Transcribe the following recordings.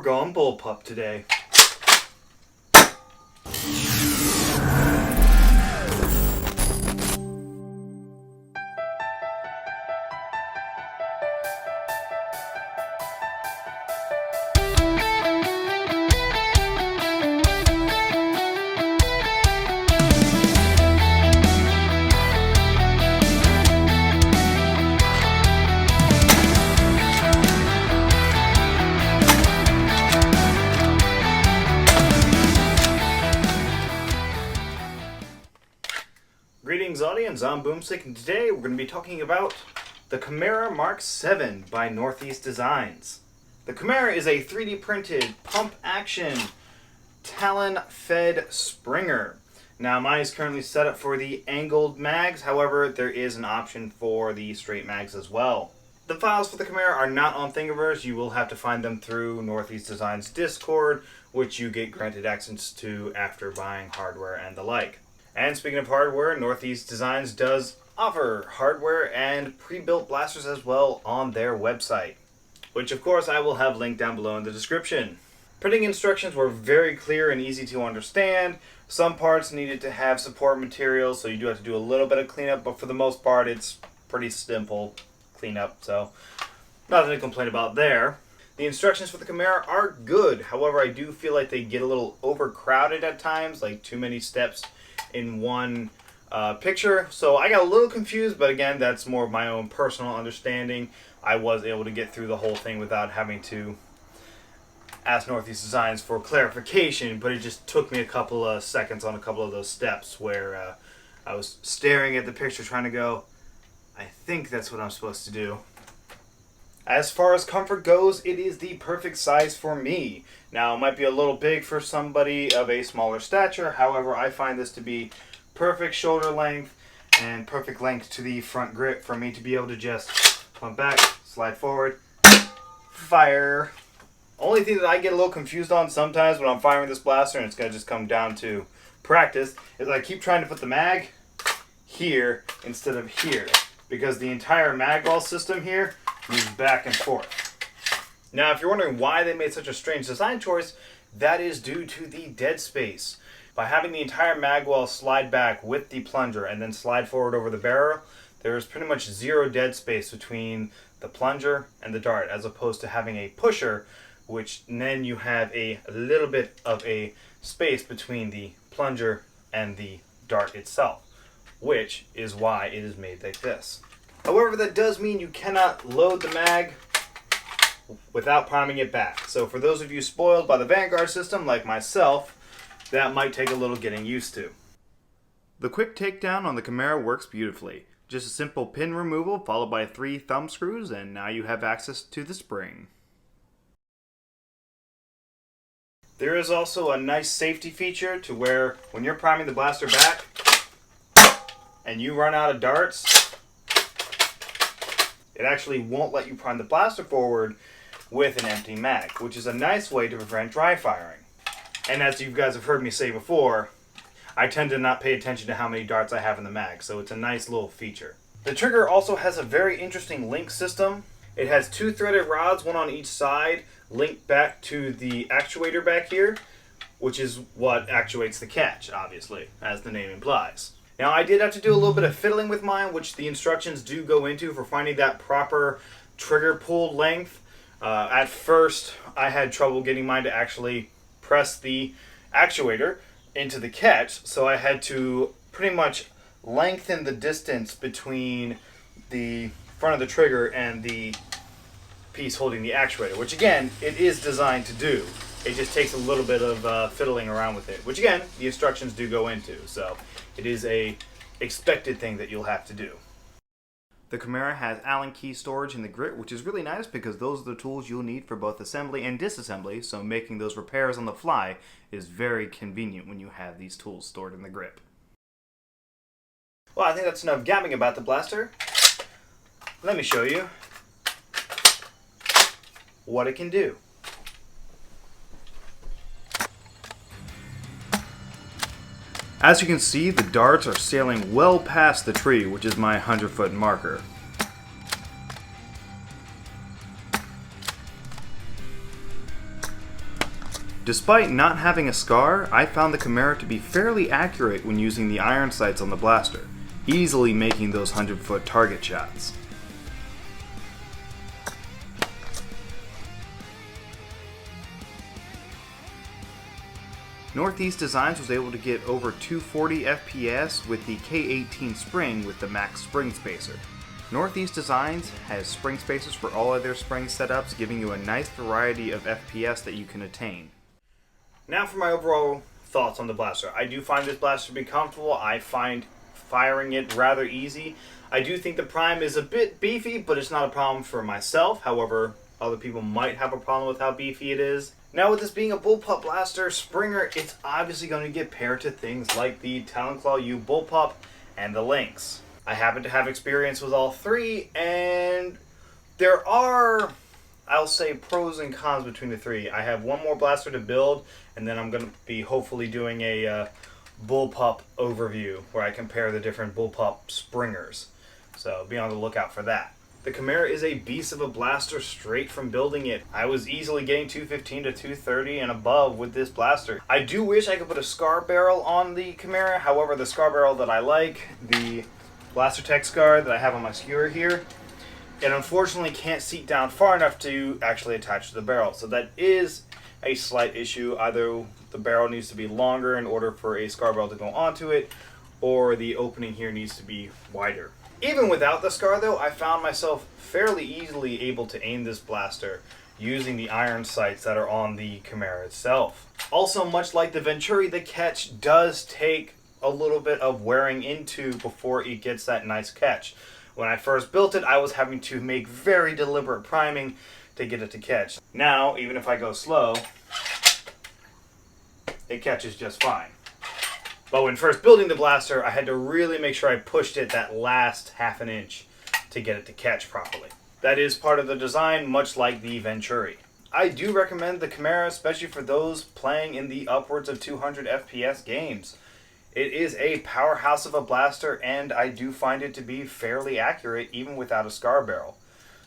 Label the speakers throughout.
Speaker 1: We're going Bullpup today. Greetings audience, I'm Boomstick, and today we're going to be talking about the Chimera Mk7 by Northeast Designs. The Chimera is a 3D printed pump action talon fed springer. Now mine is currently set up for the angled mags, however there is an option for the straight mags as well. The files for the Chimera are not on Thingiverse. You will have to find them through Northeast Designs Discord, which you get granted access to after buying hardware and the like. And speaking of hardware, Northeast Designs does offer hardware and pre-built blasters as well on their website, which of course I will have linked down below in the description. Printing instructions were very clear and easy to understand. Some parts needed to have support materials, so you do have to do a little bit of cleanup, but for the most part it's pretty simple cleanup, so nothing to complain about there. The instructions for the Chimera are good, however I do feel like they get a little overcrowded at times, like too many steps in one picture, so I got a little confused, but again, that's more of my own personal understanding. I was able to get through the whole thing without having to ask Northeast Designs for clarification, but it just took me a couple of seconds on a couple of those steps where I was staring at the picture trying to go, I think that's what I'm supposed to do. As far as comfort goes, it is the perfect size for me. Now, it might be a little big for somebody of a smaller stature. However, I find this to be perfect shoulder length and perfect length to the front grip for me to be able to just pump back, slide forward, fire. Only thing that I get a little confused on sometimes when I'm firing this blaster, and it's going to just come down to practice, is I keep trying to put the mag here instead of here, because the entire mag ball system here moves back and forth. Now, if you're wondering why they made such a strange design choice, that is due to the dead space. By having the entire mag well slide back with the plunger and then slide forward over the barrel, there is pretty much zero dead space between the plunger and the dart, as opposed to having a pusher, which then you have a little bit of a space between the plunger and the dart itself, which is why it is made like this. However, that does mean you cannot load the mag without priming it back. So for those of you spoiled by the Vanguard system like myself, that might take a little getting used to. The quick takedown on the Chimera works beautifully. Just a simple pin removal followed by 3 thumb screws, and now you have access to the spring. There is also a nice safety feature to where when you're priming the blaster back and you run out of darts, it actually won't let you prime the blaster forward with an empty mag, which is a nice way to prevent dry firing. And as you guys have heard me say before, I tend to not pay attention to how many darts I have in the mag, so it's a nice little feature. The trigger also has a very interesting link system. It has 2 threaded rods, one on each side, linked back to the actuator back here, which is what actuates the catch, obviously, as the name implies. Now, I did have to do a little bit of fiddling with mine, which the instructions do go into for finding that proper trigger pull length. At first, I had trouble getting mine to actually press the actuator into the catch, so I had to pretty much lengthen the distance between the front of the trigger and the piece holding the actuator, which again, it is designed to do. It just takes a little bit of fiddling around with it, which again, the instructions do go into, so it is a expected thing that you'll have to do. The Chimera has Allen key storage in the grip, which is really nice because those are the tools you'll need for both assembly and disassembly, so making those repairs on the fly is very convenient when you have these tools stored in the grip. Well, I think that's enough gabbing about the blaster. Let me show you what it can do. As you can see, the darts are sailing well past the tree, which is my 100-foot marker. Despite not having a scar, I found the Chimera to be fairly accurate when using the iron sights on the blaster, easily making those 100-foot target shots. Northeast Designs was able to get over 240 FPS with the K18 spring with the max spring spacer. Northeast Designs has spring spacers for all of their spring setups, giving you a nice variety of FPS that you can attain. Now for my overall thoughts on the blaster. I do find this blaster to be comfortable. I find firing it rather easy. I do think the prime is a bit beefy, but it's not a problem for myself. However, other people might have a problem with how beefy it is. Now with this being a Bullpup blaster Springer, it's obviously going to get paired to things like the Talon-Claw U Bullpup and the Lynx. I happen to have experience with all three, and there are, I'll say, pros and cons between the three. I have one more blaster to build, and then I'm going to be hopefully doing a Bullpup overview where I compare the different Bullpup Springers. So be on the lookout for that. The Chimera is a beast of a blaster straight from building it. I was easily getting 215 to 230 and above with this blaster. I do wish I could put a scar barrel on the Chimera. However, the scar barrel that I like, the Blaster Tech scar that I have on my skewer here, it unfortunately can't seat down far enough to actually attach to the barrel. So that is a slight issue. Either the barrel needs to be longer in order for a scar barrel to go onto it, or the opening here needs to be wider. Even without the scar though, I found myself fairly easily able to aim this blaster using the iron sights that are on the Chimera itself. Also, much like the Venturi, the catch does take a little bit of wearing into before it gets that nice catch. When I first built it, I was having to make very deliberate priming to get it to catch. Now, even if I go slow, it catches just fine. But when first building the blaster, I had to really make sure I pushed it that last half an inch to get it to catch properly. That is part of the design, much like the Venturi. I do recommend the Chimera, especially for those playing in the upwards of 200 FPS games. It is a powerhouse of a blaster, and I do find it to be fairly accurate even without a scar barrel.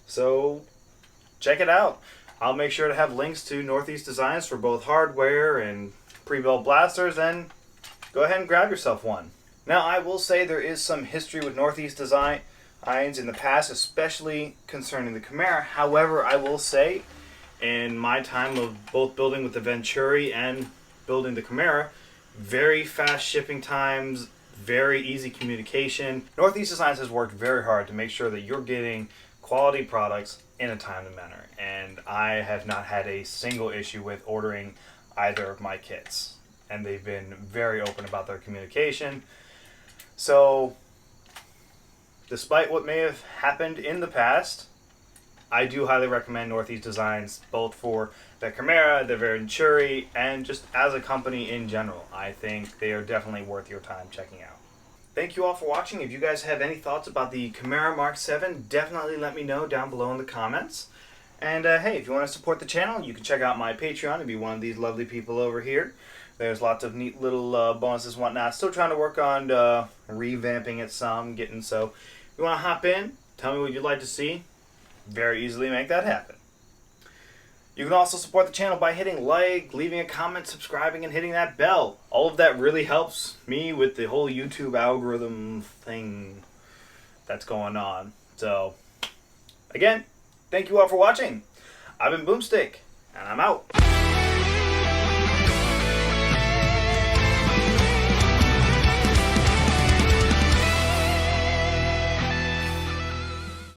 Speaker 1: So check it out. I'll make sure to have links to Northeast Designs for both hardware and pre-built blasters, and go ahead and grab yourself one. Now, I will say there is some history with Northeast Designs in the past, especially concerning the Chimera. However, I will say, in my time of both building with the Venturi and building the Chimera, very fast shipping times, very easy communication. Northeast Designs has worked very hard to make sure that you're getting quality products in a timely manner, and I have not had a single issue with ordering either of my kits. And they've been very open about their communication. So, despite what may have happened in the past, I do highly recommend Northeast Designs, both for the Chimera, the Venturi, and just as a company in general. I think they are definitely worth your time checking out. Thank you all for watching. If you guys have any thoughts about the Chimera Mk7, definitely let me know down below in the comments. And hey, if you want to support the channel, you can check out my Patreon and be one of these lovely people over here. There's lots of neat little bonuses and whatnot. Still trying to work on revamping it some, so if you want to hop in, tell me what you'd like to see, very easily make that happen. You can also support the channel by hitting like, leaving a comment, subscribing, and hitting that bell. All of that really helps me with the whole YouTube algorithm thing that's going on. So, again, thank you all for watching. I've been Boomstick, and I'm out.